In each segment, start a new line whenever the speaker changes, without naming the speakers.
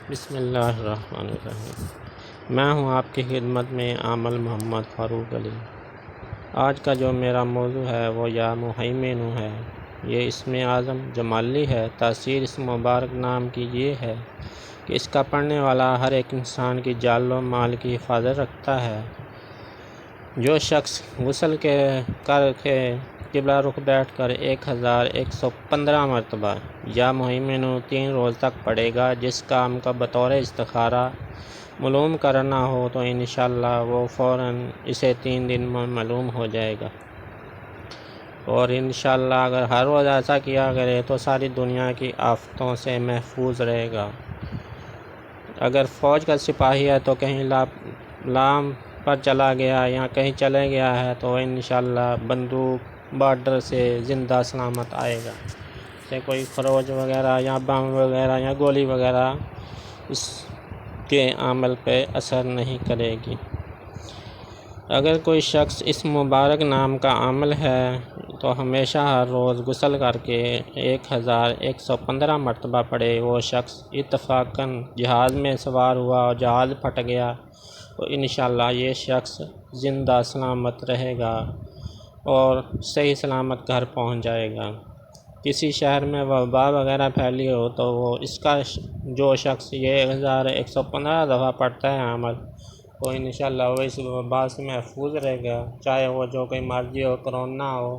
بسم اللہ الرحمن الرحیم۔ میں ہوں آپ کی خدمت میں عامل محمد فاروق علی۔ آج کا جو میرا موضوع ہے وہ یا مہیمن ہے۔ یہ اسم اعظم جمالی ہے۔ تاثیر اس مبارک نام کی یہ ہے کہ اس کا پڑھنے والا ہر ایک انسان کی جان و مال کی حفاظت رکھتا ہے۔ جو شخص غسل کر کے قبلہ رخ بیٹھ کر 1115 مرتبہ یا مہیمن 3 روز تک پڑھے گا، جس کام کا بطور استخارہ معلوم کرنا ہو تو انشاءاللہ وہ فوراً اسے 3 دن میں معلوم ہو جائے گا، اور انشاءاللہ اگر ہر روز ایسا کیا کرے تو ساری دنیا کی آفتوں سے محفوظ رہے گا۔ اگر فوج کا سپاہی ہے تو کہیں لام پر چلا گیا یا کہیں چلے گیا ہے تو انشاءاللہ بندوق بارڈر سے زندہ سلامت آئے گا، سے کوئی خروج وغیرہ یا بم وغیرہ یا گولی وغیرہ اس کے عمل پہ اثر نہیں کرے گی۔ اگر کوئی شخص اس مبارک نام کا عامل ہے تو ہمیشہ ہر روز غسل کر کے 1115 مرتبہ پڑھے۔ وہ شخص اتفاقاً جہاز میں سوار ہوا اور جہاز پھٹ گیا تو انشاءاللہ یہ شخص زندہ سلامت رہے گا اور صحیح سلامت گھر پہنچ جائے گا۔ کسی شہر میں وبا وغیرہ پھیلی ہو تو وہ اس کا جو شخص یہ 1115 دفعہ پڑھتا ہے عمل، تو انشاءاللہ وہ اس وبا سے محفوظ رہے گا، چاہے وہ جو کوئی مرضی ہو، کرونا ہو،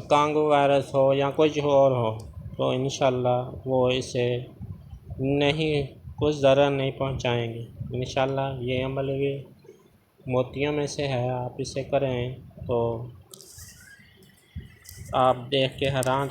کانگو وائرس ہو یا کچھ اور ہو، تو انشاءاللہ وہ اسے کچھ ضرر نہیں پہنچائیں گے۔ انشاءاللہ یہ عمل بھی موتیوں میں سے ہے، آپ اسے کریں تو آپ دیکھ کے حیران